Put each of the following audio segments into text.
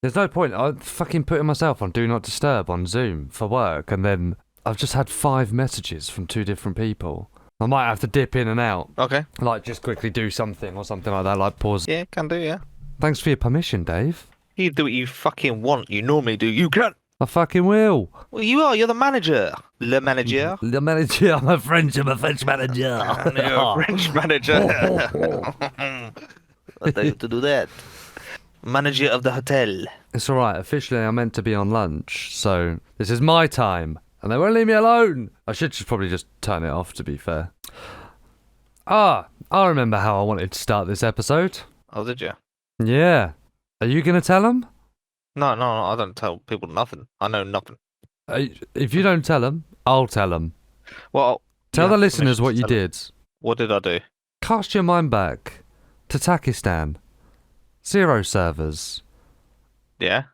There's no point. I'm fucking putting myself on Do Not Disturb on Zoom for work, and then I've just had 5 messages from 2 different people. I might have to dip in and out. Okay. Like, just quickly do something or something like that, like pause. Yeah, can do, yeah. Thanks for your permission, Dave. You do what you fucking want. You normally do. You can. I fucking will. Well, you are. You're the manager. Le manager. The manager. I'm a French manager. You're a French manager. What do you have to do that? Manager of the hotel. It's alright. Officially, I'm meant to be on lunch, so this is my time. And they won't leave me alone. I should probably just turn it off, to be fair. I remember how I wanted to start this episode. Oh, did you? Yeah. Are you going to tell them? No, I don't tell people nothing. I know nothing. If you don't tell them, I'll tell them. Well, tell the listeners what you did. What did I do? Cast your mind back to Takistan. 0 servers. Yeah?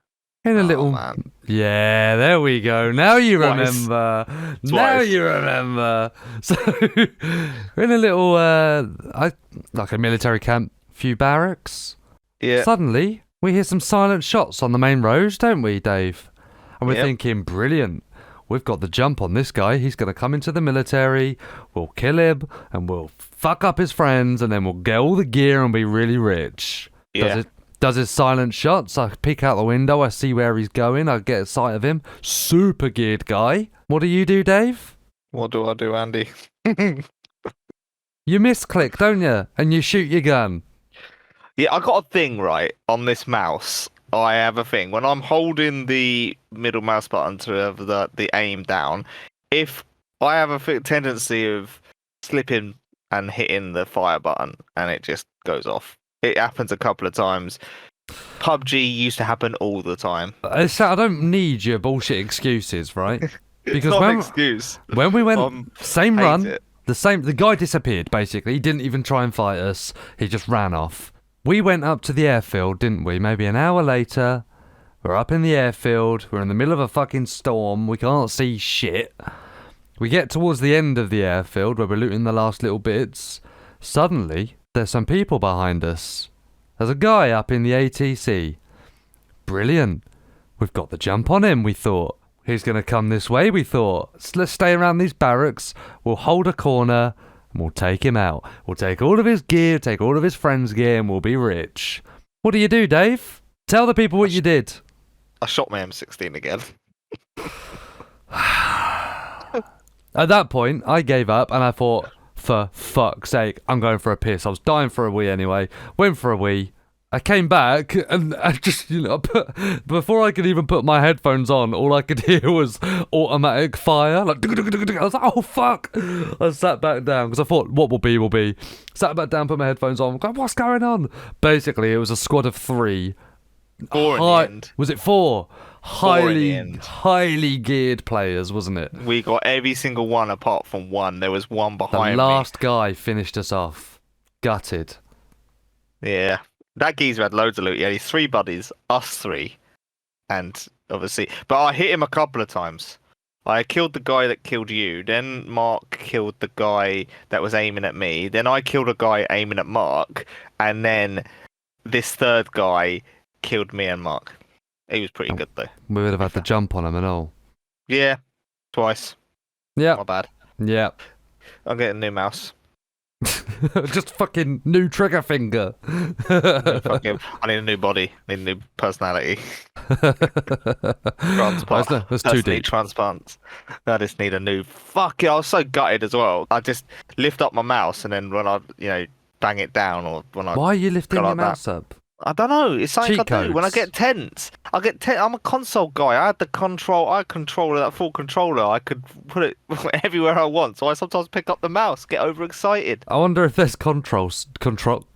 In a little... Man. Yeah, there we go. Now you remember. Twice. Now you remember. So, we're in a little, like a military camp, few barracks. Yeah. Suddenly, we hear some silent shots on the main road, don't we, Dave? And we're Yep. thinking, brilliant. We've got the jump on this guy. He's going to come into the military. We'll kill him, and we'll fuck up his friends, and then we'll get all the gear and be really rich. Yeah. Does his silent shots. I peek out the window. I see where he's going. I get a sight of him. Super geared guy. What do you do, Dave? What do I do, Andy? You misclick, don't you? And you shoot your gun. Yeah, I got a thing, right, on this mouse. I have a thing. When I'm holding the middle mouse button to have the aim down, if I have a tendency of slipping and hitting the fire button, and it just goes off. It happens a couple of times. PUBG used to happen all the time. I don't need your bullshit excuses, right? It's not an excuse. When we went same hate run, it. the guy disappeared basically. He didn't even try and fight us. He just ran off. We went up to the airfield, didn't we? Maybe an hour later, we're up in the airfield. We're in the middle of a fucking storm. We can't see shit. We get towards the end of the airfield where we're looting the last little bits. Suddenly, there's some people behind us. There's a guy up in the ATC. Brilliant. We've got the jump on him, we thought. He's going to come this way, we thought. So let's stay around these barracks. We'll hold a corner and we'll take him out. We'll take all of his gear, take all of his friends' gear, and we'll be rich. What do you do, Dave? Tell the people what you did. I shot my M16 again. At that point, I gave up and I thought, for fuck's sake, I'm going for a piss. I was dying for a wee anyway. Went for a wee. I came back and I just, before I could even put my headphones on, all I could hear was automatic fire. Like, I was like, oh fuck. I sat back down because I thought, what will be, will be. Sat back down, put my headphones on. Like, what's going on? Basically, it was a squad of 3. 4 in the end. Was it 4? 4 in the end. Highly geared players, wasn't it? We got every single one apart from one. There was one behind The last guy finished us off. Gutted. me. Yeah. That geezer had loads of loot. He had his 3 buddies, us 3. And obviously... But I hit him a couple of times. I killed the guy that killed you. Then Mark killed the guy that was aiming at me. Then I killed a guy aiming at Mark. And then this 3rd guy killed me and Mark. He was pretty good, though. We would have had the jump on him and all. Yeah. Twice. Yeah. Not bad. Yeah. I'm getting a new mouse. Just fucking new trigger finger. Fucking, I need a new body. I need a new personality. Transplant. That's too deep. Transplants. I just need a new. Fuck it! I was so gutted as well. I just lift up my mouse and then when I, bang it down or when I. Why are you lifting go your like mouse up? I don't know. It's something Cheat I do. When I codes. get tense, I'm a console guy. I had the control. I controller that full controller. I could put it everywhere I want. So I sometimes pick up the mouse, get overexcited. I wonder if there's control.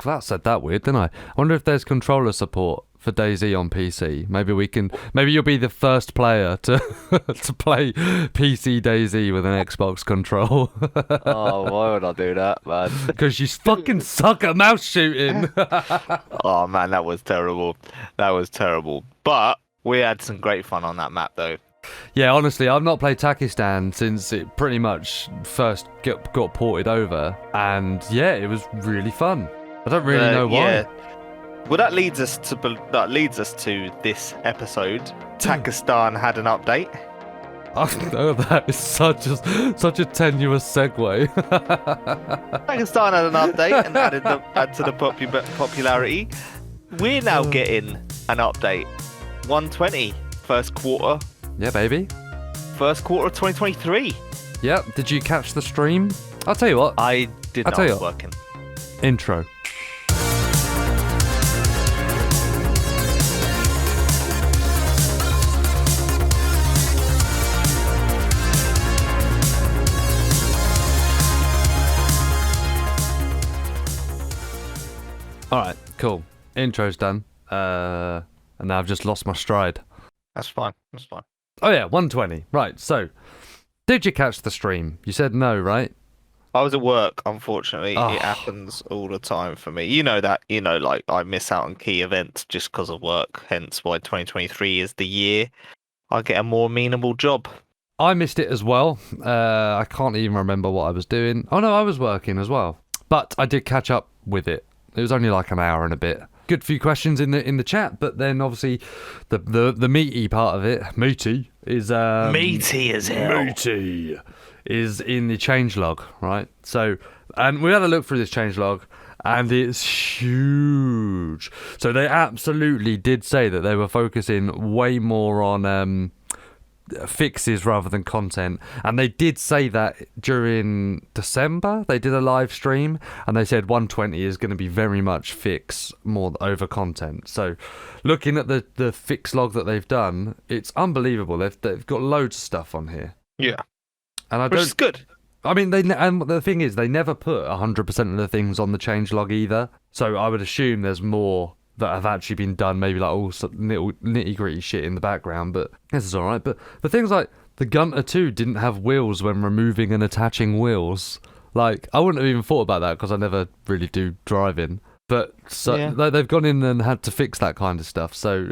That said that weird, didn't I wonder if there's controller support for DayZ on PC. Maybe you'll be the first player to to play PC DayZ with an Xbox control. Oh, why would I do that, man? Because you fucking suck at mouse shooting. Oh man, that was terrible. That was terrible. But we had some great fun on that map, though. Yeah, honestly, I've not played Takistan since it pretty much first got ported over, and yeah, it was really fun. I don't really know why. Yeah. Well, that leads us to this episode. Pakistan had an update. Oh, that is such a tenuous segue. Pakistan had an update and add to the popularity. We're now getting an update. 120 first quarter. Yeah, baby. First quarter of 2023. Yep. Did you catch the stream? I'll tell you what. I did not. I'll tell you what. Working. Intro. Alright, cool. Intro's done. And now I've just lost my stride. That's fine. Oh yeah, 120. Right, so, did you catch the stream? You said no, right? I was at work, unfortunately. Oh. It happens all the time for me. You know that, like I miss out on key events just because of work. Hence why 2023 is the year I get a more amenable job. I missed it as well. I can't even remember what I was doing. Oh no, I was working as well. But I did catch up with it. It was only like an hour and a bit. Good few questions in the chat, but then obviously the meaty part of it, meaty, is meaty as hell. Meaty is in the changelog, right? So, and we had a look through this changelog, and it's huge. So they absolutely did say that they were focusing way more on fixes rather than content, and they did say that during December they did a live stream and they said 120 is going to be very much fix more over content. So looking at the fix log that they've done, it's unbelievable. They've got loads of stuff on here, and which is good. I mean, and the thing is, they never put 100% of the things on the changelog either, so I would assume there's more that have actually been done, maybe like all little nitty-gritty shit in the background, but this is alright. But things like the Gunter 2 didn't have wheels when removing and attaching wheels. Like, I wouldn't have even thought about that because I never really do driving. But they've gone in and had to fix that kind of stuff, so,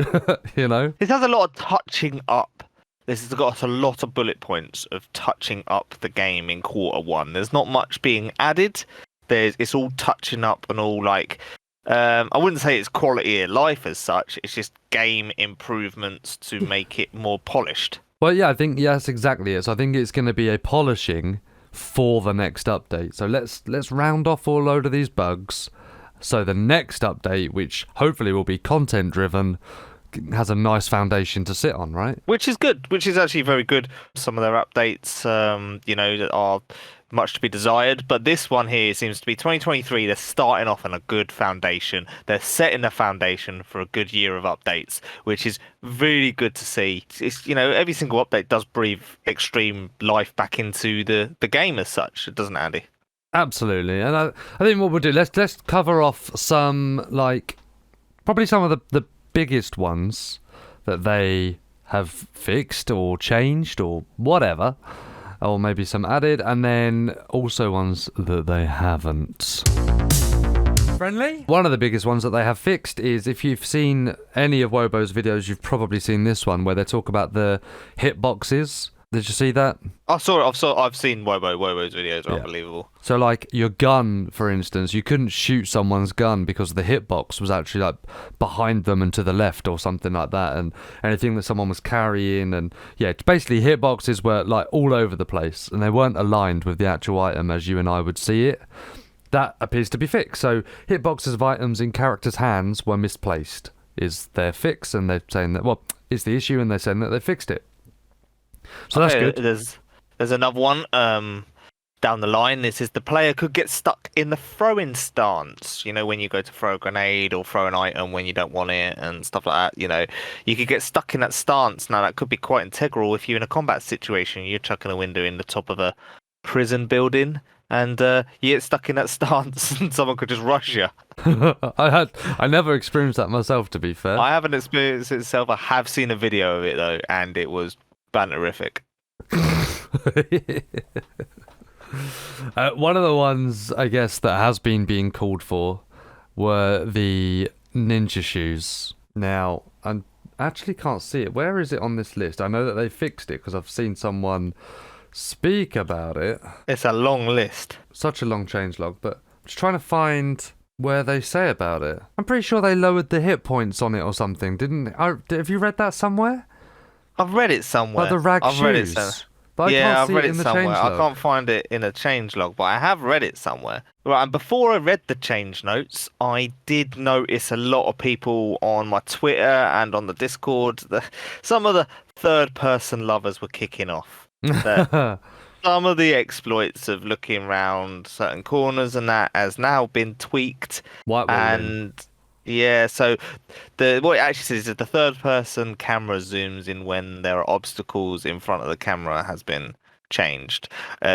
you know. This has a lot of touching up. This has got a lot of bullet points of touching up the game in quarter one. There's not much being added. It's all touching up and all like... I wouldn't say it's quality of life as such. It's just game improvements to make it more polished. Well, yeah, I think that's exactly it. So I think it's going to be a polishing for the next update. So let's round off all load of these bugs. So the next update, which hopefully will be content driven, has a nice foundation to sit on, right? Which is good. Which is actually very good. Some of their updates, that are much to be desired, but this one here seems to be 2023. They're starting off on a good foundation. They're setting the foundation for a good year of updates, which is really good to see. It's every single update does breathe extreme life back into the game as such. It doesn't, Andy? Absolutely, and I think what we'll do, let's cover off some, like, probably some of the biggest ones that they have fixed or changed or whatever. Or maybe some added, and then also ones that they haven't. Friendly? One of the biggest ones that they have fixed is, if you've seen any of Wobo's videos, you've probably seen this one where they talk about the hitboxes. Did you see that? I saw it. I've seen Wobo's videos. Are unbelievable. So, like, your gun, for instance, you couldn't shoot someone's gun because the hitbox was actually like behind them and to the left or something like that, and anything that someone was carrying, and basically hitboxes were like all over the place and they weren't aligned with the actual item as you and I would see it. That appears to be fixed. So hitboxes of items in characters' hands were misplaced is their fix, and they're saying that, well, it's the issue, and they're saying that they fixed it. So that's good. There's another one down the line. This is the player could get stuck in the throwing stance. When you go to throw a grenade or throw an item when you don't want it and stuff like that. You could get stuck in that stance. Now that could be quite integral if you're in a combat situation. You're chucking a window in the top of a prison building, and you get stuck in that stance, and someone could just rush you. I never experienced that myself, to be fair. I haven't experienced it myself. I have seen a video of it though, and it was banterific. One of the ones, I guess, that has been being called for were the ninja shoes. Now, I actually can't see it. Where is it on this list? I know that they fixed it because I've seen someone speak about it. It's a long list. Such a long changelog, but I'm just trying to find where they say about it. I'm pretty sure they lowered the hit points on it or something, didn't? Have you read that somewhere? I've read it somewhere. Like the rag I've shoes. read it somewhere. But I Yeah, can't I've see read it it in the somewhere. change I log. can't find it in a change log, but I have read it somewhere. Right, and before I read the change notes, I did notice a lot of people on my Twitter and on the Discord. Some of the third-person lovers were kicking off. That some of the exploits of looking around certain corners and that has now been tweaked. White And yeah, so what it actually says is that the third person camera zooms in when there are obstacles in front of the camera has been changed.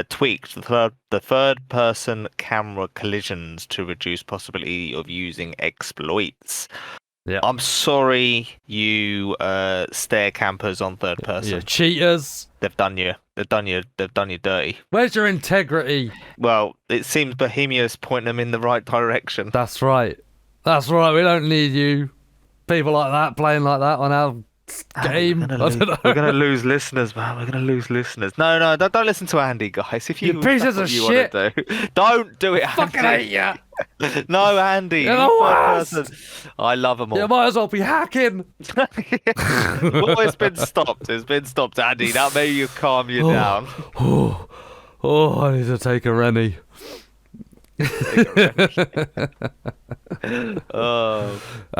Tweaked the third person camera collisions to reduce possibility of using exploits. Yeah. I'm sorry, you stair campers on third person. Yeah, cheaters. They've done you dirty. Where's your integrity? Well, it seems Bohemia's pointing them in the right direction. That's right. That's right. We don't need you. People like that playing like that on our game. I don't know. We're gonna lose listeners, man. We're gonna lose listeners. No, don't listen to Andy, guys. If You pieces of shit. Do, don't do it, Andy. Fucking hate ya. No, Andy. You're you the third worst. person. I love them all. You might as well be hacking. Well, it's been stopped. It's been stopped, Andy. That may you calm you down. I need to take a Rennie.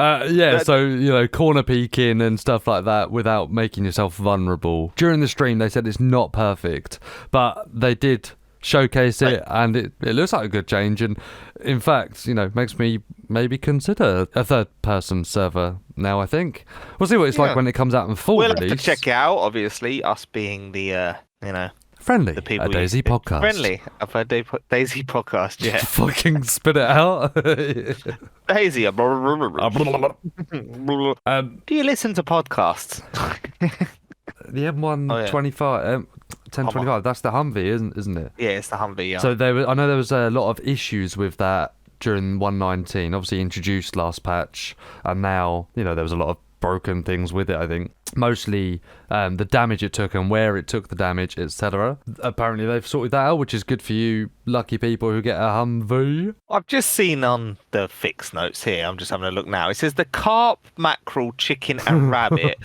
Yeah, so corner peeking and stuff like that without making yourself vulnerable. During the stream they said it's not perfect, but they did showcase it, and it looks like a good change, and in fact makes me maybe consider a third person server now. I think we'll see what it's like when it comes out in full We'll release. have to check it out, obviously, us being the friendly the people a DayZ podcast. Friendly of a DayZ podcast, yeah. Fucking spit it out. DayZ. Do you listen to podcasts? The M125, 1025. That's the Humvee, isn't it? Yeah, it's the Humvee. Yeah. So I know there was a lot of issues with that during 119. Obviously introduced last patch, and now there was a lot of broken things with it. I think mostly the damage it took and where it took the damage, etc. Apparently they've sorted that out, which is good for you lucky people who get a Humvee. I've just seen on the fix notes here. I'm just having a look now. It says the carp, mackerel, chicken, and rabbit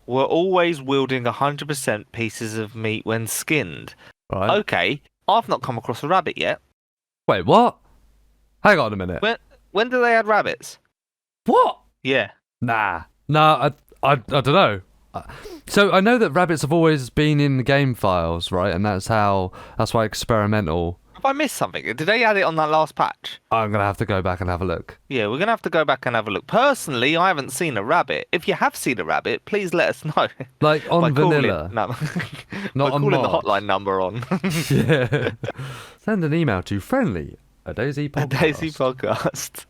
were always wielding 100% pieces of meat when skinned. Right. Okay, I've not come across a rabbit yet. Wait, what? Hang on a minute. When do they add rabbits? What? Yeah. Nah, I don't know. So I know that rabbits have always been in the game files, right? And that's why experimental. Have I missed something? Did they add it on that last patch? I'm gonna have to go back and have a look. Yeah, we're gonna have to go back and have a look. Personally, I haven't seen a rabbit. If you have seen a rabbit, please let us know. Like on vanilla, not on calling the mod. hotline number on. Yeah. Send an email to friendly a DayZ podcast. A DayZ podcast,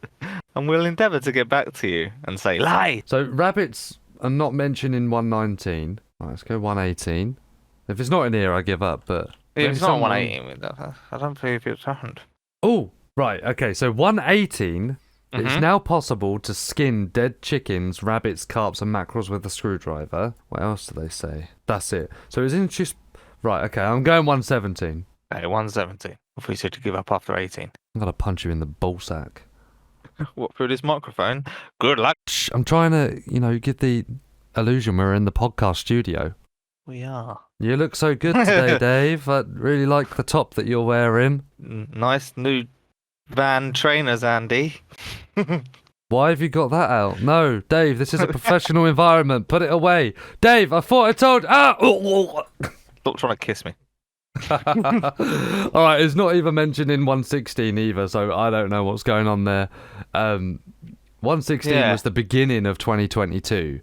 and we'll endeavour to get back to you and say lie. So rabbits are not mentioned in 119. Right, let's go 118. If it's not in here, I give up. But It's not 118 with that. I don't believe it's happened. Oh, right. Okay, so 118. It's now possible to skin dead chickens, rabbits, carps, and mackerels with a screwdriver. What else do they say? That's it. So it's introduced. Right. Okay, I'm going 117. Okay, 117. If we said to give up after 18. I'm gonna punch you in the ballsack. What, through this microphone? Good luck. Shh, I'm trying to, give the illusion we're in the podcast studio. We are. You look so good today, Dave. I really like the top that you're wearing. Nice new van trainers, Andy. Why have you got that out? No, Dave, this is a professional environment. Put it away. Dave, I thought I told... Stop trying to kiss me. Alright, it's not even mentioned in 116 either, so I don't know what's going on there. 116 was the beginning of 2022,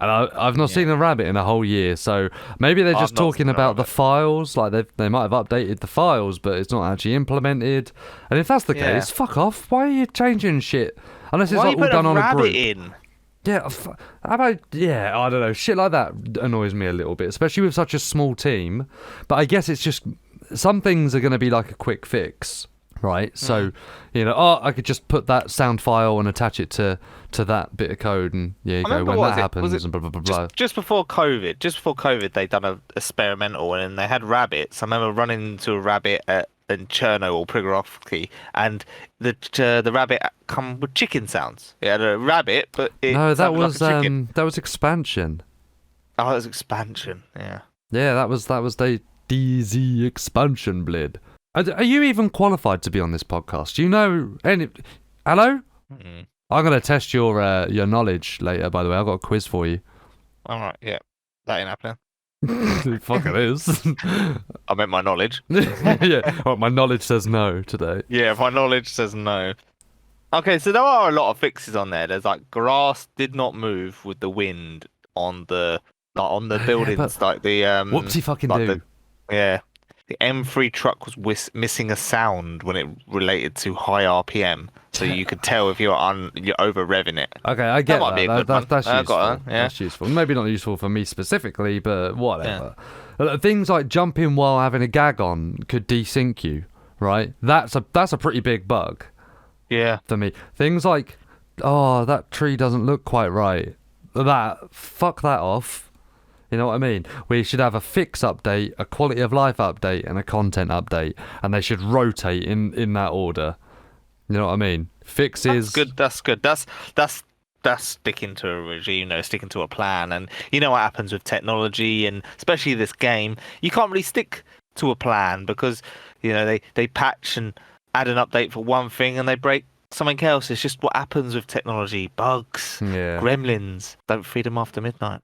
and I've not seen a rabbit in a whole year, so maybe they're just talking about the files, like they might have updated the files, but it's not actually implemented. And if that's the case, fuck off. Why are you changing shit? Unless it's like all done on a group. In? Yeah, how about, I don't know, shit like that annoys me a little bit, especially with such a small team. But I guess it's just, some things are going to be like a quick fix, right? So, I could just put that sound file and attach it to that bit of code, and when that happens, and blah, blah, blah, blah. Just before COVID, they done a experimental, and they had rabbits. I remember running into a rabbit at and Cherno or Prigorowski, and the rabbit come with chicken sounds. It had a rabbit, but it No, that sounded was like a chicken. that was expansion. Oh, it was expansion. Yeah. Yeah, that was the DayZ expansion blid. Are you even qualified to be on this podcast? Do you know any? Hello? Mm. I'm gonna test your knowledge later. By the way, I've got a quiz for you. All right. Yeah. That ain't happening. Fuck it is. I meant my knowledge. Yeah. Well, my knowledge says no today. Yeah, my knowledge says no. Okay, so there are a lot of fixes on there. There's like grass did not move with the wind on the buildings, like the Whoopsie fucking like do. The M3 truck was missing a sound when it related to high RPM, so you could tell if you're over revving it. Okay, I get That might be a good one. That's I useful. got that, yeah. That's useful. Maybe not useful for me specifically, but whatever. Things like jumping while having a gag on could desync you, right? That's a pretty big bug. Yeah. For me. Things like, oh, that tree doesn't look quite right. Fuck that off. You know what I mean? We should have a fix update, a quality of life update, and a content update, and they should rotate in that order. You know what I mean? Fixes. That's good. That's sticking to a regime, sticking to a plan. And you know what happens with technology, and especially this game, you can't really stick to a plan because they patch and add an update for one thing and they break something else. It's just what happens with technology. Bugs, gremlins. Don't feed them after midnight.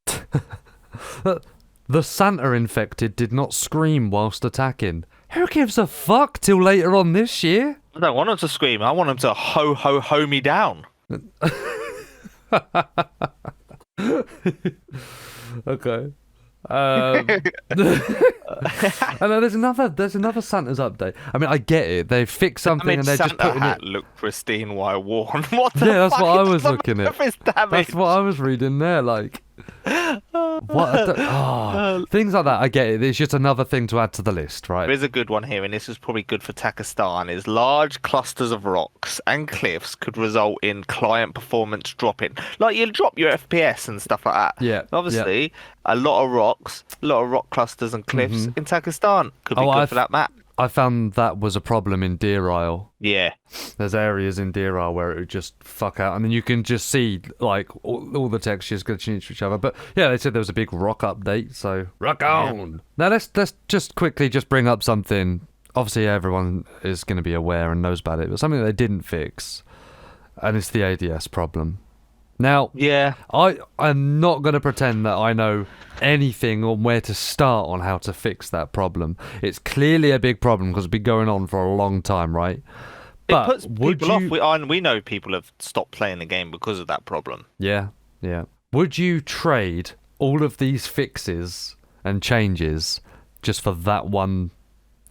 The Santa infected did not scream whilst attacking. Who gives a fuck till later on this year? I don't want them to scream. I want them to ho me down. Okay. I know there's another Santa's update. I mean, I get it. They fixed something and they're Santa just putting hat it. look pristine while worn. What the Yeah, that's fuck what I is was the looking at. surface damage? That's what I was reading there. Like, things like that. I get it. It's just another thing to add to the list, right? There's a good one here, and this is probably good for Takistan, is large clusters of rocks and cliffs could result in client performance dropping. Like, you'll drop your FPS and stuff like that. Yeah. Obviously, a lot of rock clusters and cliffs in Takistan could be good for that map. I found that was a problem in Deer Isle. Yeah. There's areas in Deer Isle where it would just fuck out, and then you can just see like all the textures glitching into each other. But yeah, they said there was a big rock update, so rock on. Yeah. Now let's just quickly bring up something. Obviously, everyone is going to be aware and knows about it, but something they didn't fix, and it's the ADS problem. Now, yeah, I'm not going to pretend that I know anything on where to start on how to fix that problem. It's clearly a big problem because it's been going on for a long time, right? It puts people off. We know people have stopped playing the game because of that problem. Yeah. Would you trade all of these fixes and changes just for that one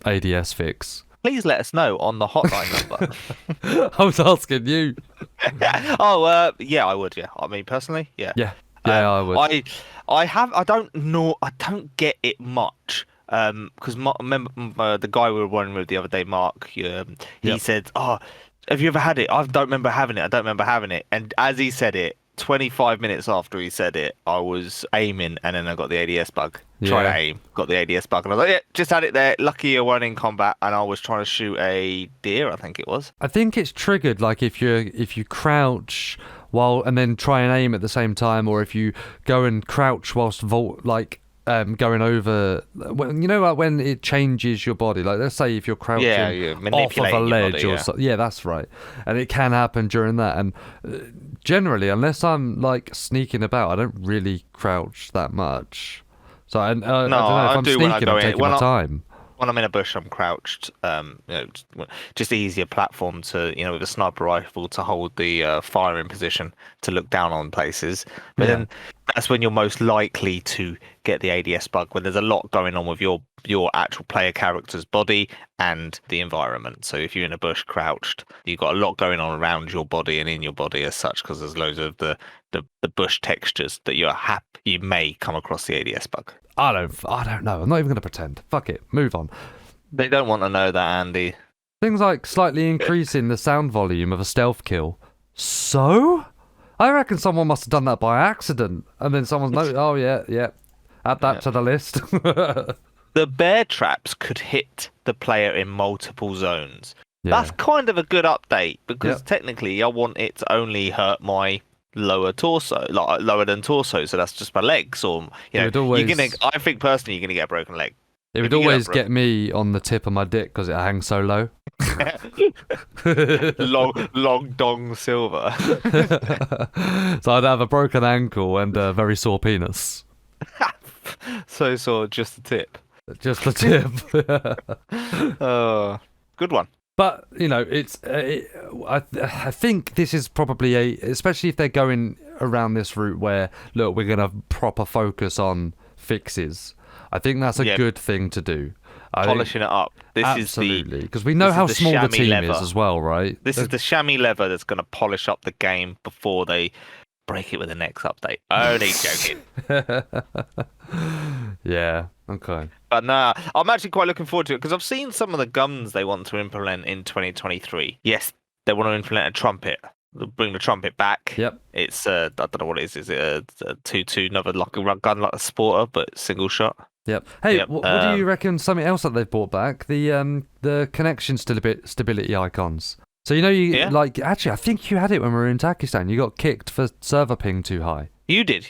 ADS fix? Please let us know on the hotline number. I was asking you. Yeah, I would. Yeah, I mean, personally, yeah. Yeah, I would. I don't get it much. Because remember the guy we were running with the other day, Mark. He said, "Oh, have you ever had it? I don't remember having it. And as he said it, 25 minutes after he said it, I was aiming, and then I got the ADS bug. Trying to aim, got the ADS bug, and I was like, yeah, just had it there. Lucky you weren't in combat, and I was trying to shoot a deer, I think it was. I think it's triggered like if you crouch while and then try and aim at the same time, or if you go and crouch whilst going over, when it changes your body. Like, let's say if you're crouching off of a ledge or something. Yeah, that's right. And it can happen during that. And generally, unless I'm like sneaking about, I don't really crouch that much. So I don't know if I'm sneaking, I'm taking my time. When I'm in a bush, I'm crouched. Just easier platform to, with a sniper rifle to hold the firing position to look down on places. But then that's when you're most likely to get the ADS bug, when there's a lot going on with your actual player character's body and the environment. So if you're in a bush crouched, you've got a lot going on around your body and in your body as such, because there's loads of the bush textures that you may come across the ADS bug. I don't know. I'm not even going to pretend. Fuck it. Move on. They don't want to know that, Andy. Things like slightly increasing the sound volume of a stealth kill. So? I reckon someone must have done that by accident. And then someone's noticed, oh, yeah. Add that to the list. the bear traps could hit the player in multiple zones. Yeah. That's kind of a good update because Yep. technically I want it to only hurt my lower torso, like lower than torso. So that's just my legs, or It you would know, always- you're gonna. I think personally, you're gonna get a broken leg. It would If you get always that get me on the tip of my dick because it hangs so low. long dong silver. So I'd have a broken ankle and a very sore penis. So just the tip. Just the tip. Good one. But you know, I think this is probably especially if they're going around this route where look, we're gonna proper focus on fixes. I think that's a good thing to do. Polishing it up. This absolutely, because we know how small the team is as well, right? This is the chamois lever that's going to polish up the game before they break it with the next update. Only joking. Yeah. Okay. But nah, I'm actually quite looking forward to it because I've seen some of the guns they want to implement in 2023. Yes, they want to implement a trumpet. They'll bring the trumpet back. Yep. It's I don't know what it is. Is it a 2-2, another like a gun like a sporter but single shot? Yep. Hey, Yep, what do you reckon? Something else that they've brought back, the connection stability icons. So like actually, I think you had it when we were in Pakistan. You got kicked for server ping too high. You did.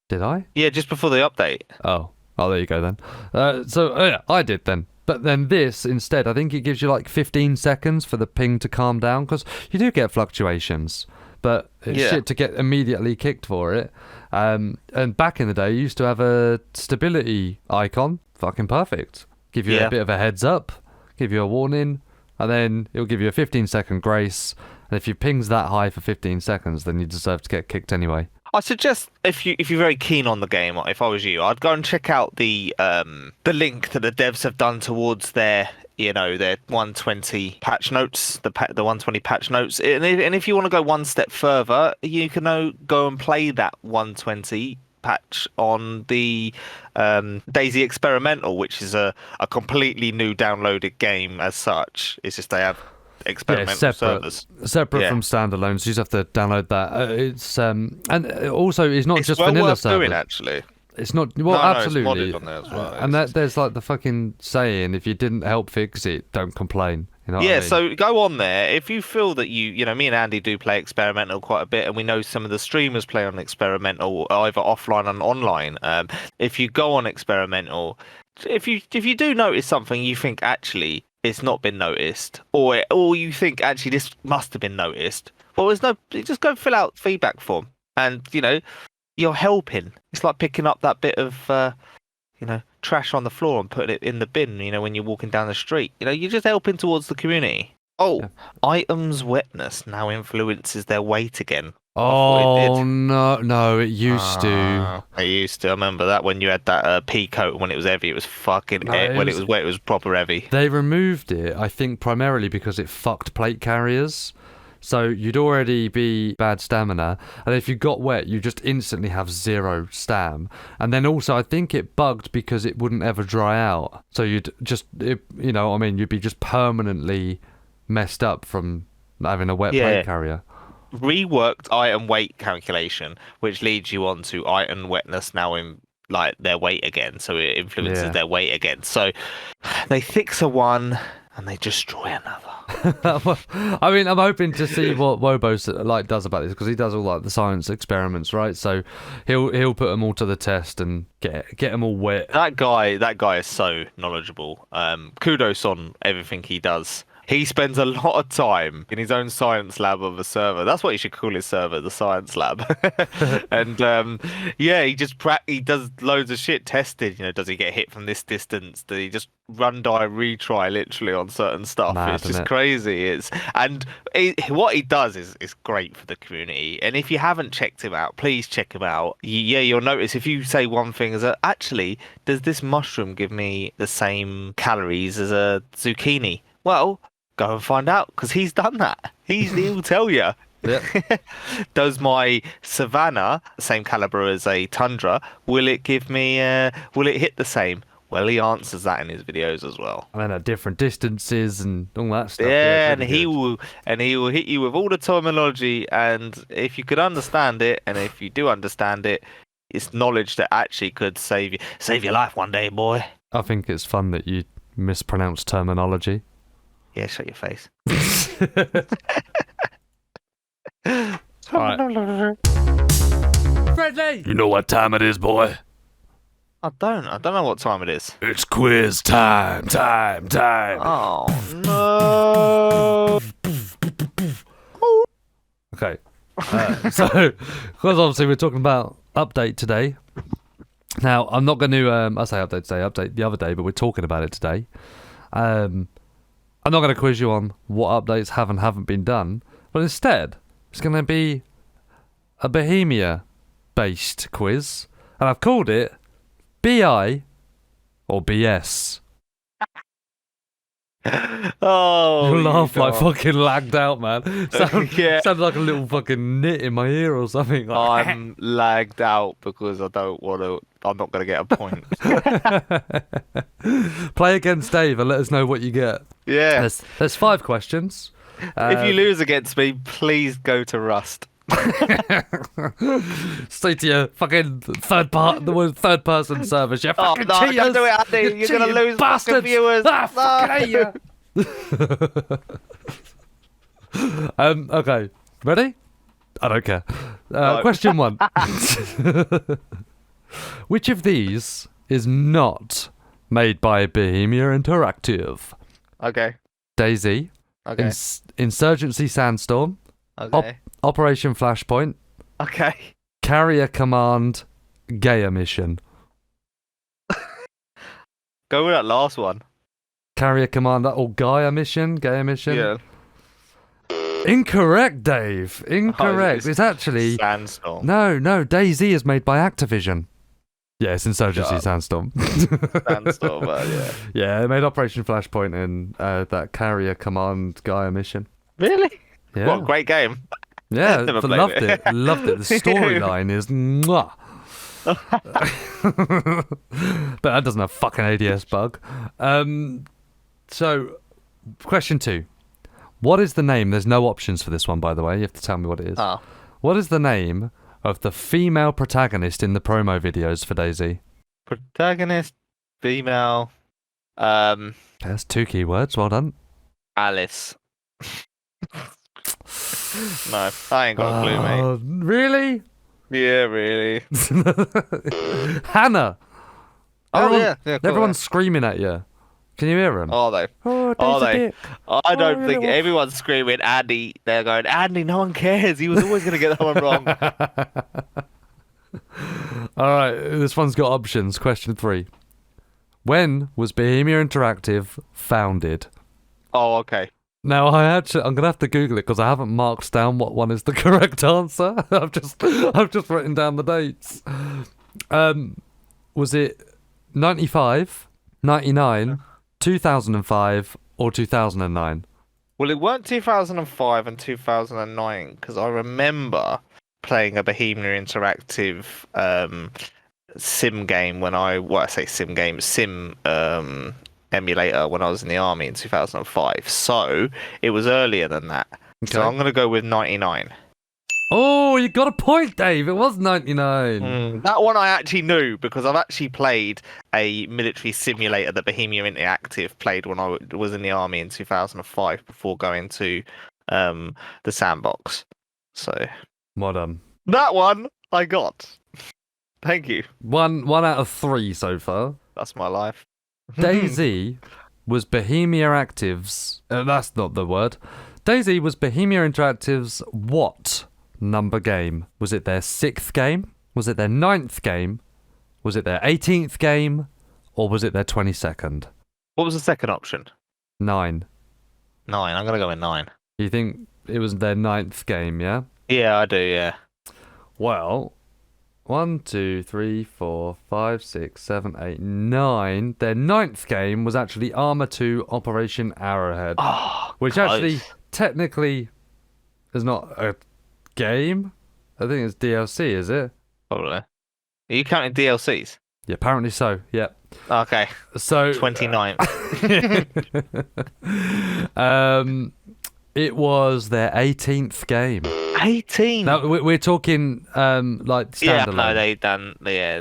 Did I? Yeah, just before the update. Oh, there you go then. Yeah, I did then. But then this instead, I think it gives you like 15 seconds for the ping to calm down because you do get fluctuations. But it's shit to get immediately kicked for it. And back in the day, you used to have a stability icon. Fucking perfect. Give you a bit of a heads up, give you a warning, and then it'll give you a 15-second grace. And if your ping's that high for 15 seconds, then you deserve to get kicked anyway. I suggest if you're very keen on the game, if I was you, I'd go and check out the link that the devs have done towards their 120 patch notes, the 120 patch notes. And if you want to go one step further, you can go and play that 120 patch on the DayZ experimental, which is a completely new downloaded game as such. It's just they have experimental servers separate from standalone, so you just have to download that. It's and also it's not just vanilla servers. Doing, actually. It's not absolutely. It's modded on there as well. And there's like the fucking saying: if you didn't help fix it, don't complain. You know what I mean? So go on there if you feel that you know. Me and Andy do play experimental quite a bit, and we know some of the streamers play on experimental either offline and online. If you go on experimental, if you do notice something you think actually it's not been noticed, or you think actually this must have been noticed, well, just go fill out feedback form, and you're helping. It's like picking up that bit of trash on the floor and putting it in the bin, when you're walking down the street. You're just helping towards the community. Items wetness now influences their weight again. Oh no, it used to. It used to. I remember that when you had that pea coat, when it was heavy, it was fucking when it was wet, it was proper heavy. They removed it, I think, primarily because it fucked plate carriers. So you'd already be bad stamina, and if you got wet, you just instantly have 0 stam. And then also, I think it bugged because it wouldn't ever dry out. So you'd just, you'd be just permanently messed up from having a wet plate carrier. Reworked item weight calculation, which leads you on to item wetness now in like their weight again. So it influences their weight again. So they fix a one and they destroy another. I mean, I'm hoping to see what Wobo does about this, because he does all like the science experiments, right? So he'll put them all to the test and get them all wet. That guy is so knowledgeable. Kudos on everything he does. He spends a lot of time in his own science lab of a server. That's what you should call his server, the science lab. And he does loads of shit testing. Does he get hit from this distance? Does he just run, die, retry literally on certain stuff? Mad, it's just crazy. What he does is great for the community. And if you haven't checked him out, please check him out. You'll notice if you say one thing as actually, does this mushroom give me the same calories as a zucchini? Well, go and find out, because he's done that. He'll tell you. Yep. Does my savannah, same caliber as a tundra, will it give me? Will it hit the same? Well, he answers that in his videos as well. And then at different distances and all that stuff. Yeah, and he will hit you with all the terminology. And if you could understand it, and if you do understand it, it's knowledge that actually could save your life one day, boy. I think it's fun that you mispronounce terminology. Yeah, shut your face. Right. Friendly! You know what time it is, boy? I don't know what time it is. It's quiz time. Oh no! Okay. So, because obviously we're talking about update today. Now, I'm not going to, I say update today, update the other day, but we're talking about it today. I'm not going to quiz you on what updates have and haven't been done, but instead, it's going to be a Bohemia-based quiz, and I've called it BI or BS. Oh, You laugh like God. fucking lagged out, man. Yeah. Sounded like a little fucking nit in my ear or something. Like, I'm lagged out because I don't want to. I'm not going to get a point. Play against Dave and let us know what you get. Yeah. There's 5 questions. If you lose against me, please go to Rust. Stay to your fucking third person service. You Oh fucking no! cheaters. Don't do it, Andy. You're going to cheating lose fucking bastards. viewers. Ah, fucking hate you. Okay. Ready? I don't care. No. Question 1. Which of these is not made by Bohemia Interactive? Okay. DayZ, Okay. Insurgency Sandstorm, Okay. Operation Flashpoint, Okay. Carrier Command, Gaia Mission. Go with that last one. Carrier Command or Gaia Mission? Yeah. Incorrect, Dave. Incorrect. Oh, It's actually... Sandstorm. No, DayZ is made by Activision. Yeah, it's Insurgency Sandstorm. Sandstorm, yeah. Yeah, they made Operation Flashpoint and that Carrier Command Gaia Mission. Really? Yeah. What a great game. Yeah, Never played loved it. it. Loved it. The storyline is mwah. But that doesn't have fucking ADS bug. So, question 2. What is the name? There's no options for this one, by the way. You have to tell me what it is. Oh. What is the name of the female protagonist in the promo videos for DayZ? Protagonist, female, That's 2 keywords. Well done. Alice. No, I ain't got a clue, mate. Really? Yeah, really. Hannah. Oh, Everyone- yeah. Cool, Everyone's screaming at you. Can you hear him? Are they? Oh, Are Dave's a they? dick. I don't Oh, think little- everyone's screaming Andy. They're going, Andy, no one cares. He was always going to get that one wrong. All right, this one's got options. Question 3. When was Bohemia Interactive founded? Oh, okay. Now, I'm gonna have to Google it because I haven't marked down what one is the correct answer. I've just written down the dates. Was it 95, 99, 2005, or 2009? Well, it weren't 2005 and 2009 because I remember playing a Bohemia Interactive sim game sim emulator when I was in the army in 2005. So it was earlier than that. So Okay. I'm going to go with 99. Oh, you got a point, Dave. It was 99. That one I actually knew because I've actually played a military simulator that Bohemia Interactive played when I was in the army in 2005 before going to the sandbox. So Well done. that one I got. Thank you. One out of 3 so far. That's my life. DayZ was Bohemia Interactive's... that's not the word. DayZ was Bohemia Interactive's what number game? Was it their 6th game? Was it their 9th game? Was it their 18th game? Or was it their 22nd? What was the second option? 9. 9. I'm going to go with 9. You think it was their 9th game, yeah? Yeah, I do, yeah. Well... 1, 2, 3, 4, 5, 6, 7, 8, 9. Their 9th game was actually Arma 2 Operation Arrowhead. Oh, Which close. actually technically is not a game. I think it's DLC, is it? Probably. Are you counting DLCs? Yeah, apparently so. Yep. Okay. So 29. It was their 18th game. 18. Now we're talking like Yeah, standalone. no,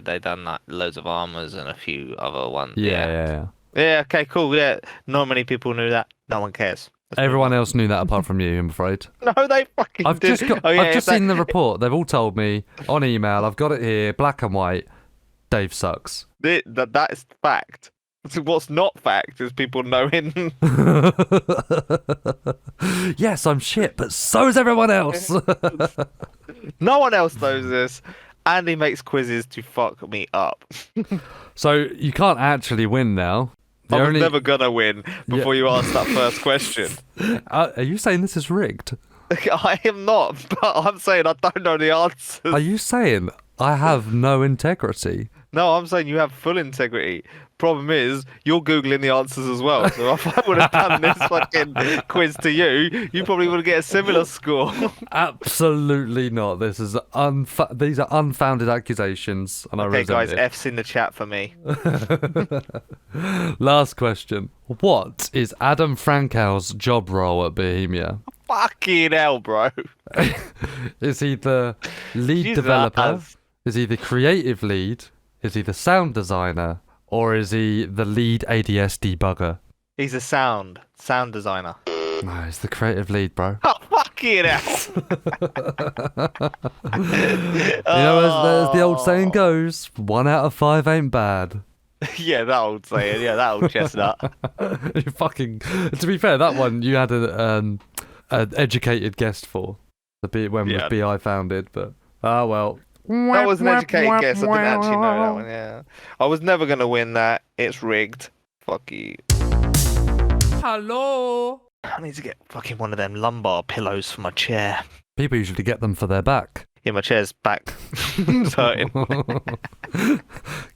they done like loads of armors and a few other ones. Yeah. Yeah, okay, cool. Yeah, not many people knew that. No one cares. Everyone else knew that apart from you, I'm afraid. No, they fucking I've did. just seen the report. They've all told me on email. I've got it here, black and white. Dave sucks. That is fact. So what's not fact is people knowing. Yes, I'm shit, but so is everyone else. No one else knows this. Andy makes quizzes to fuck me up. So you can't actually win now. I was never gonna win before you asked that first question. Are you saying this is rigged? I am not, but I'm saying I don't know the answers. Are you saying I have no integrity? No, I'm saying you have full integrity. Problem is, you're Googling the answers as well. So if I would have done this fucking quiz to you, you probably would get a similar score. Absolutely not. This is these are unfounded accusations, and I Okay, resent guys, it. F's in the chat for me. Last question. What is Adam Frankel's job role at Bohemia? Fucking hell, bro. Is he the lead Jesus. developer? Is he the creative lead? Is he the sound designer? Or is he the lead ADS debugger? He's a sound designer. No, he's the creative lead, bro. Oh, fucking hell. You know, as the old saying goes, 1 out of 5 ain't bad. Yeah, that old saying. Yeah, that old chestnut. You fucking. To be fair, that one you had an educated guest for. When was BI founded, but well. That was an educated guess. I didn't actually know that one. Yeah, I was never gonna win that. It's rigged. Fuck you. Hello. I need to get fucking one of them lumbar pillows for my chair. People usually get them for their back. Yeah, my chair's back. It's hurting.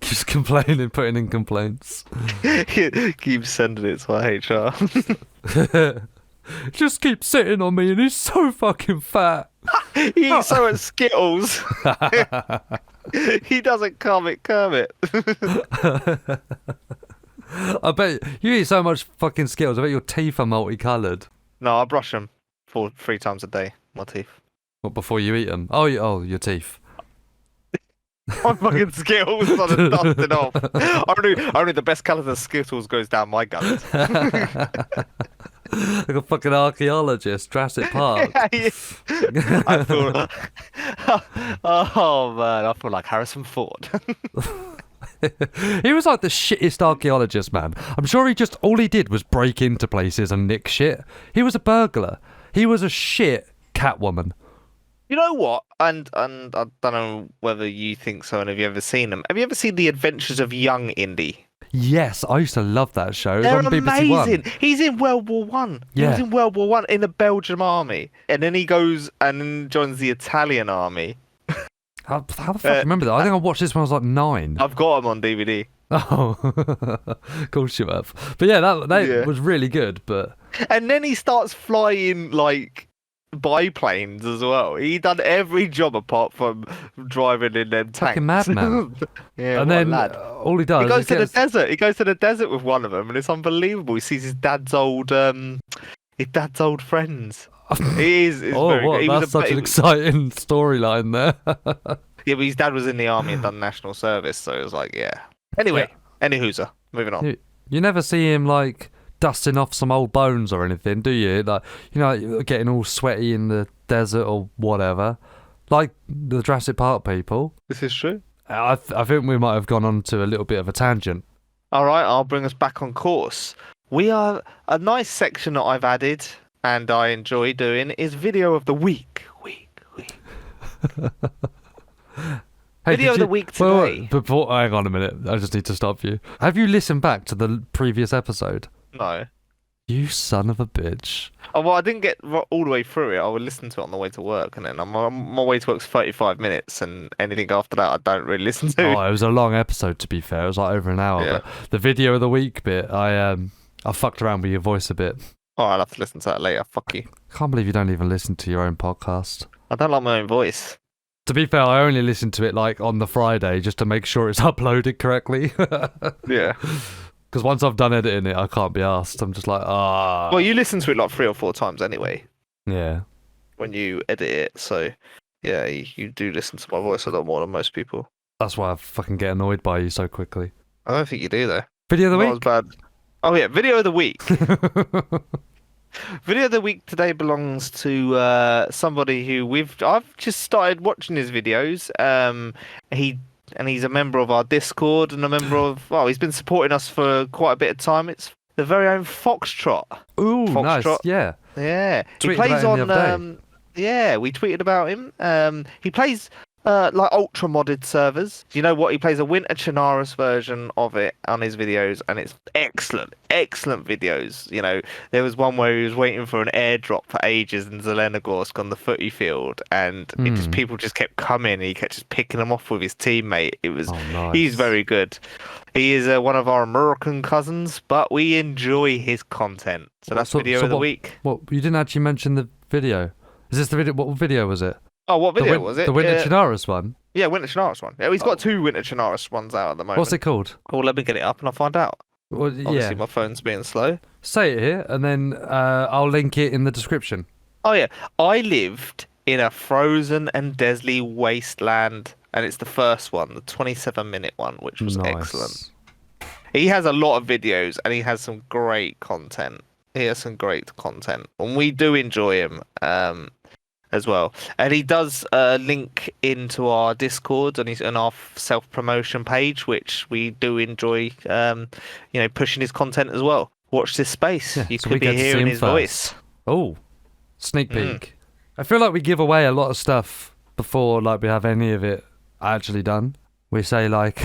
Keeps complaining, putting in complaints. Keep sending it to HR. Just keeps sitting on me and he's so fucking fat. He eats so much Skittles. He doesn't Kermit. I bet you eat so much fucking Skittles. I bet your teeth are multicoloured. No, I brush them 3 times a day. My teeth. What, before you eat them? Oh, your teeth. My fucking Skittles are dusted off. Only the best colour of Skittles goes down my gullet. Like a fucking archaeologist, Jurassic Park. I feel. Oh man, I feel like Harrison Ford. He was like the shittest archaeologist, man. I'm sure all he did was break into places and nick shit. He was a burglar. He was a shit Catwoman. You know what? And I don't know whether you think so, and have you ever seen them? Have you ever seen The Adventures of Young Indy? Yes, I used to love that show. It was They're on BBC amazing. One. He's in World War One. Yeah. He was in World War One in the Belgian army, and then he goes and joins the Italian army. How the fuck do you remember that? I think I watched this when I was like 9. I've got him on DVD. Oh, of course you have. But yeah, that was really good. But And then he starts flying like biplanes as well. He done every job apart from driving in them tanks. fucking madman. Yeah, and what a then lad. all he does He goes is to gets... the desert. He goes to the desert with one of them, and it's unbelievable. He sees his dad's old friends. He is. Oh, very what? good. He That's was such an exciting storyline there. Yeah, but his dad was in the army and done national service, so it was like, yeah. Anyway, any hooser. Moving on. You never see him like dusting off some old bones or anything, do you? Like, you know, like, getting all sweaty in the desert or whatever, like the Jurassic Park people. This is true. I think we might have gone on to a little bit of a tangent. All right, I'll bring us back on course. We are a nice section that I've added and I enjoy doing is video of the week. Hey, Video of the week today. Hang on a minute. I just need to stop you. Have you listened back to the previous episode? No. You son of a bitch. Oh, well, I didn't get all the way through it. I would listen to it on the way to work, and then my way to work's 35 minutes, and anything after that I don't really listen to. Oh, it was a long episode, to be fair. It was like over an hour. Yeah. But the video of the week bit, I fucked around with your voice a bit. Oh, I'll have to listen to that later. Fuck you. Can't believe you don't even listen to your own podcast. I don't like my own voice. To be fair, I only listen to it like on the Friday just to make sure it's uploaded correctly. Yeah. Because once I've done editing it, I can't be asked. I'm just like, Well, you listen to it like 3 or 4 times anyway yeah. when you edit it. So, yeah, you do listen to my voice a lot more than most people. That's why I fucking get annoyed by you so quickly. I don't think you do, though. Video of the Not as week? bad. Oh, yeah, video of the week. Video of the week today belongs to somebody who I've just started watching his videos. He's a member of our Discord and a member of he's been supporting us for quite a bit of time. It's the very own Foxtrot. Ooh, Foxtrot. nice. Yeah. Yeah. Tweeted He plays about him the other on yeah, we tweeted about him. He plays like ultra modded servers. Do you know what? He plays a Winter Chinaris version of it on his videos, and it's excellent videos. You know, there was one where he was waiting for an airdrop for ages in Zelenogorsk on the footy field, and people just kept coming, and he kept just picking them off with his teammate. It was He's very good. He is one of our American cousins, but we enjoy his content. So that's video of the week. What, you didn't actually mention the video. Is this the video? What video was it? Oh, what video was it? The Winter Chinaris one? Yeah, Winter Chinaris one. Yeah, he's got 2 Winter Chinaris ones out at the moment. What's it called? Oh, let me get it up and I'll find out. Well, Obviously, my phone's being slow. Say it here, and then I'll link it in the description. Oh, yeah. I lived in a frozen and deadly wasteland, and it's the first one, the 27-minute one, which was excellent. He has a lot of videos, and he has some great content. And we do enjoy him. As well, and he does link into our Discord and our self-promotion page, which we do enjoy. Pushing his content as well. Watch this space; you could be hearing his voice. Oh, sneak peek! I feel like we give away a lot of stuff before, like, we have any of it actually done. We say which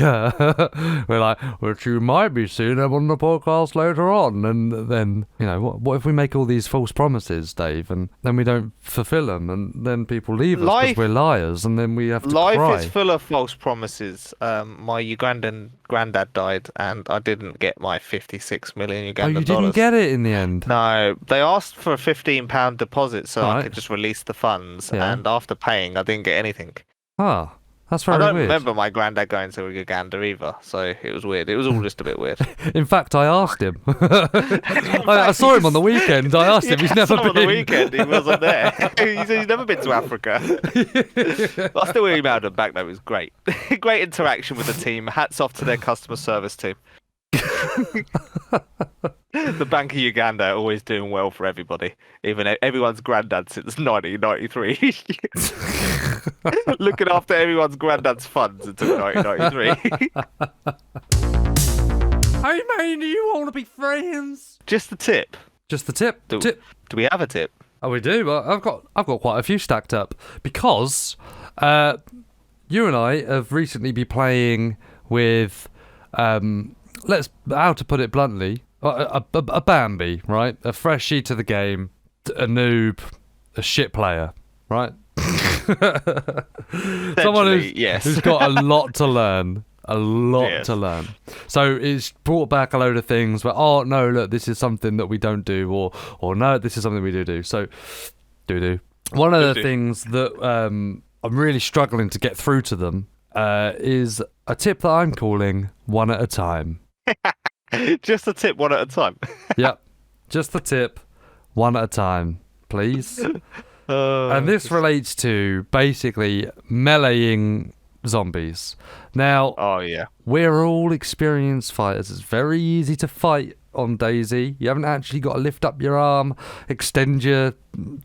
you might be seeing them on the podcast later on, and then what if we make all these false promises, Dave, and then we don't fulfill them, and then people leave us because we're liars, and then we have to cry. Life is full of false promises. My Ugandan granddad died, and I didn't get my 56 million Ugandan dollars. Oh, you didn't get it in the end? No, they asked for a £15 deposit so I could just release the funds, and after paying, I didn't get anything. Ah. That's very weird. I don't weird. remember my granddad going to Uganda either, so it was weird. It was all just a bit weird. In fact, I asked him. I saw him on the weekend. I asked him. He's never been. On the weekend, he wasn't there. He said he's never been to Africa. But I still emailed him back, though. It was great. Great interaction with the team. Hats off to their customer service team. The Bank of Uganda always doing well for everybody, even everyone's granddad since 1993. Looking after everyone's granddad's funds until 1993. Hey man, do you want to be friends? Just the tip. Just the tip. Do we have a tip? Oh, we do. I've got quite a few stacked up because you and I have recently been playing with how to put it bluntly, a Bambi, right? A freshie to the game, a noob, a shit player, right? Someone who's got a lot to learn. To learn. So it's brought back a load of things, but no, look, this is something that we don't do, or no, this is something we do. So one of the things that I'm really struggling to get through to them is a tip that I'm calling one at a time. Just a tip, one at a time. Yep, just the tip, one at a time, please. And this relates to basically meleeing zombies. Now, we're all experienced fighters. It's very easy to fight on DayZ. You haven't actually got to lift up your arm, extend your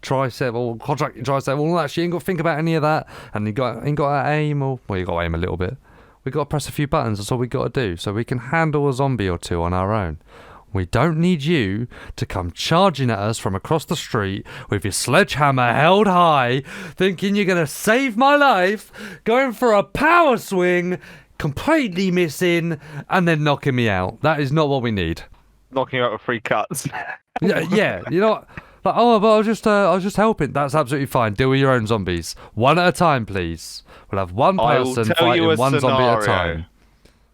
tricep, or contract your tricep, all that shit. You ain't got to think about any of that. And you ain't got to aim, you got to aim a little bit. We got to press a few buttons. That's all we got to do. So we can handle a zombie or two on our own. We don't need you to come charging at us from across the street with your sledgehammer held high, thinking you're going to save my life, going for a power swing, completely missing, and then knocking me out. That is not what we need. Knocking you out with 3 cuts. yeah. You know what? Like, but I was just helping. That's absolutely fine. Deal with your own zombies. One at a time, please. We'll have one person fighting one zombie at a time.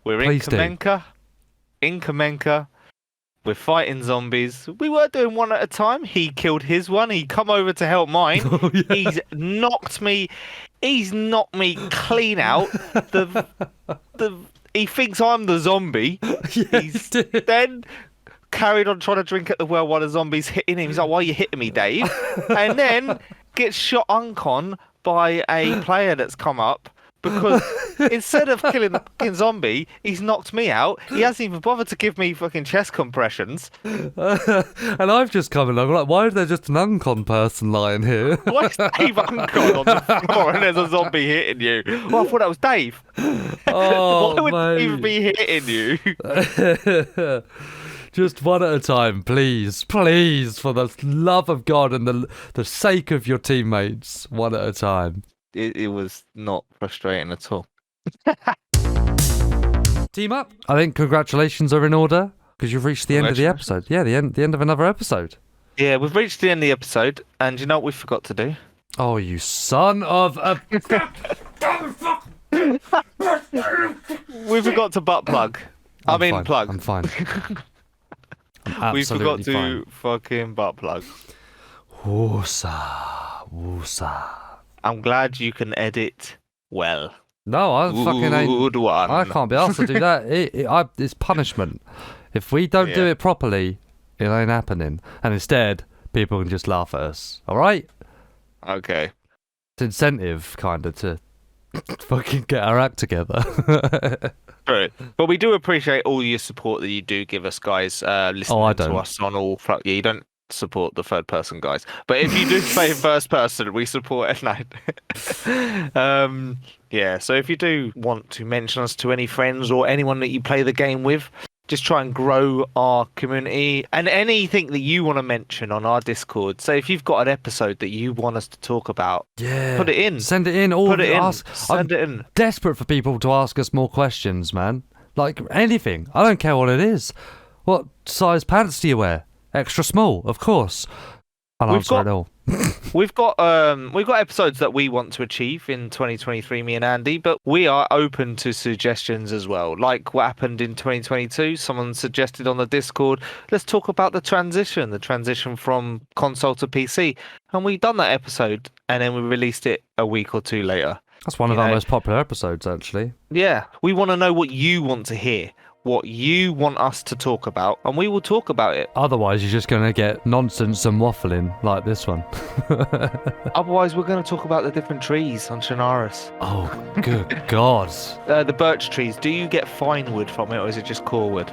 We're in Kamenka. We're fighting zombies. We were doing one at a time. He killed his one. He come over to help mine. Oh, yeah. He's knocked me clean out. he thinks I'm the zombie. Yeah, He's then carried on trying to drink at the well while the zombie's hitting him. He's like, "Why are you hitting me, Dave?" And then gets shot uncon by a player that's come up because instead of killing the fucking zombie, he's knocked me out. He hasn't even bothered to give me fucking chest compressions. And I've just come along like, why is there just an uncon person lying here? Why is Dave uncon on the floor and there's a zombie hitting you? Well, I thought that was Dave. Oh, Why would mate. Dave be hitting you? Just one at a time, please. Please, for the love of God and the sake of your teammates, one at a time. It was not frustrating at all. Team up. I think congratulations are in order because you've reached the end of the episode. Yeah, the end of another episode. Yeah, we've reached the end of the episode, and you know what we forgot to do? Oh, you son of a... We forgot to butt plug. fine. Plug. I'm fine. I'm We forgot absolutely to fucking butt plug. Woosa. I'm glad you can edit well. No, I fucking ain't... Good one. I can't be asked to do that. It's punishment. If we don't do it properly, it ain't happening. And instead, people can just laugh at us. All right? Okay. It's incentive, kind of, to fucking get our act together. True. But we do appreciate all your support that you do give us, guys. Listening to us on all... Yeah, you don't support the third person, guys. But if you do play first person, we support it. No. Yeah, so if you do want to mention us to any friends or anyone that you play the game with, just try and grow our community and anything that you want to mention on our Discord. So if you've got an episode that you want us to talk about, put it in. Send it in. Put it in. Send it in. Desperate for people to ask us more questions, man. Like anything. I don't care what it is. What size pants do you wear? Extra small, of course. I'll answer it all. We've got episodes that we want to achieve in 2023, me and Andy, but we are open to suggestions as well. Like what happened in 2022, someone suggested on the Discord, let's talk about the transition from console to PC. And we done that episode and then we released it a week or two later. That's one of our most popular episodes, actually. Yeah, we want to know what you want to hear, what you want us to talk about, and we will talk about it. Otherwise, you're just going to get nonsense and waffling like this one. Otherwise, we're going to talk about the different trees on Shanaris. Oh, good God. The birch trees, do you get fine wood from it, or is it just core wood?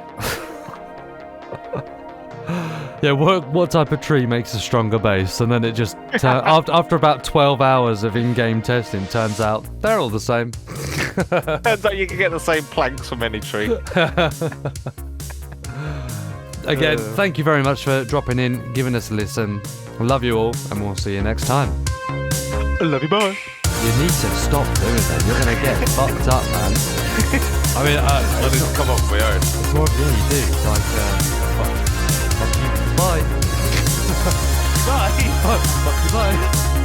Yeah, what type of tree makes a stronger base? And then it just, after about 12 hours of in-game testing, turns out they're all the same. Turns out you can get the same planks from any tree. Again, thank you very much for dropping in, giving us a listen. Love you all, and we'll see you next time. Love you, bye. You need to stop doing that. You're going to get fucked up, man. I mean, I didn't come up with my own. It's more than you do. It's like, fuck you, bye. Bye. Fuck you, bye.